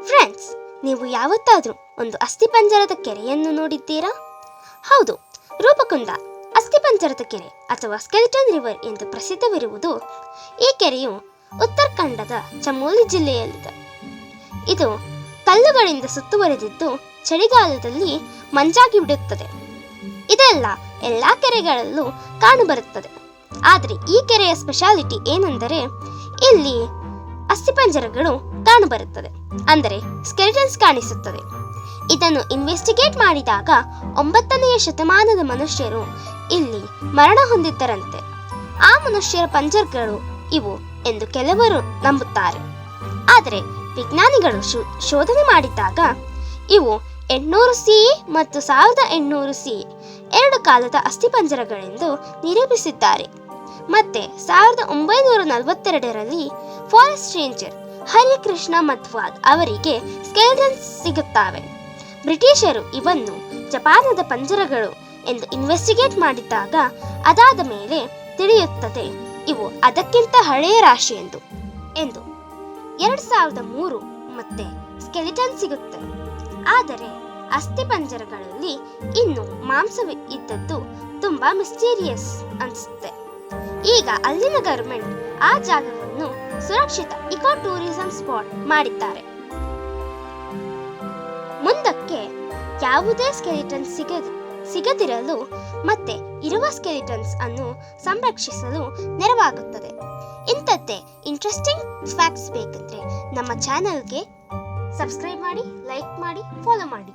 Friends, ನೀವು ಯಾವತ್ತಾದರೂ ಒಂದು ಅಸ್ಥಿಪಂಜರದ ಕೆರೆಯನ್ನು ನೋಡಿದ್ದೀರಾ? ಹೌದು, ರೂಪಕುಂಡ ಅಸ್ಥಿಪಂಜರದ ಕೆರೆ ಅಥವಾ ಸ್ಕೆಲಿಟನ್ ರಿವರ್ ಎಂದು ಪ್ರಸಿದ್ಧವಿರುವುದು. ಈ ಕೆರೆಯು ಉತ್ತರಾಖಂಡದ ಚಮೋಲಿ ಜಿಲ್ಲೆಯಲ್ಲಿದೆ. ಇದು ಕಲ್ಲುಗಳಿಂದ ಸುತ್ತುವರೆದಿದ್ದು ಚಳಿಗಾಲದಲ್ಲಿ ಮಂಜಾಗಿ ಬಿಡುತ್ತದೆ. ಇದೆಲ್ಲ ಎಲ್ಲಾ ಕೆರೆಗಳಲ್ಲೂ ಕಾಣಬರುತ್ತದೆ. ಆದರೆ ಈ ಕೆರೆಯ ಸ್ಪೆಷಾಲಿಟಿ ಏನೆಂದರೆ ಇಲ್ಲಿ ಅಸ್ಥಿಪಂಜರಗಳು ಕಾಣಬರುತ್ತದೆ, ಅಂದರೆ ಸ್ಕೆಲಿಟನ್ಸ್ ಕಾಣಿಸುತ್ತದೆ. ಇದನ್ನು ಇನ್ವೆಸ್ಟಿಗೇಟ್ ಮಾಡಿದಾಗ 9ನೇ ಶತಮಾನದ ಮನುಷ್ಯರು ಇಲ್ಲಿ ಮರಣ ಹೊಂದಿದ್ದರಂತೆ. ಆ ಮನುಷ್ಯರ ಪಂಜರಗಳು ಇವು ಎಂದು ಕೆಲವರು ನಂಬುತ್ತಾರೆ. ಆದರೆ ವಿಜ್ಞಾನಿಗಳು ಶೋಧನೆ ಮಾಡಿದಾಗ ಇವು 800 CE ಮತ್ತು 1800 CE ಎರಡು ಕಾಲದ ಅಸ್ಥಿಪಂಜರಗಳೆಂದು ನಿರೂಪಿಸಿದ್ದಾರೆ. ಮತ್ತೆ 1942ರಲ್ಲಿ ಫಾರೆಸ್ಟ್ ರೇಂಜರ್ ಹರಿಕೃಷ್ಣ ಮಧ್ವಾದ್ ಅವರಿಗೆ ಸ್ಕೆಲಿಟನ್ಸ್ ಸಿಗುತ್ತವೆ. ಬ್ರಿಟಿಷರು ಇವನ್ನು ಜಪಾನದ ಪಂಜರಗಳು ಎಂದು ಇನ್ವೆಸ್ಟಿಗೇಟ್ ಮಾಡಿದಾಗ ಅದಾದ ಮೇಲೆ ತಿಳಿಯುತ್ತದೆ ಇವು ಅದಕ್ಕಿಂತ ಹಳೆಯ ರಾಶಿ ಎಂದು. 2003 ಮತ್ತೆ ಸ್ಕೆಲಿಟನ್ ಸಿಗುತ್ತೆ. ಆದರೆ ಅಸ್ಥಿಪಂಜರಗಳಲ್ಲಿ ಇನ್ನು ಮಾಂಸವೇ ಇದ್ದದ್ದು ತುಂಬಾ ಮಿಸ್ಟೀರಿಯಸ್ ಅನಿಸುತ್ತೆ. ಈಗ ಅಲ್ಲಿನ ಗವರ್ಮೆಂಟ್ ಆ ಜಾಗವನ್ನು ಸುರಕ್ಷಿತ ಇಕೋ ಟೂರಿಸಂ ಸ್ಪಾಟ್ ಮಾಡಿದ್ದಾರೆ. ಮುಂದಕ್ಕೆ ಯಾವುದೇ ಸ್ಕೆಲಿಟನ್ ಸಿಗದಿರಲು ಮತ್ತೆ ಇರುವ ಸ್ಕೆಲಿಟನ್ಸ್ ಅನ್ನು ಸಂರಕ್ಷಿಸಲು ನೆರವಾಗುತ್ತದೆ. ಇಂಥದ್ದೇ ಇಂಟ್ರೆಸ್ಟಿಂಗ್ ಫ್ಯಾಕ್ಟ್ಸ್ ಬೇಕಂದ್ರೆ ನಮ್ಮ ಚಾನೆಲ್ಗೆ ಸಬ್ಸ್ಕ್ರೈಬ್ ಮಾಡಿ, ಲೈಕ್ ಮಾಡಿ, ಫಾಲೋ ಮಾಡಿ.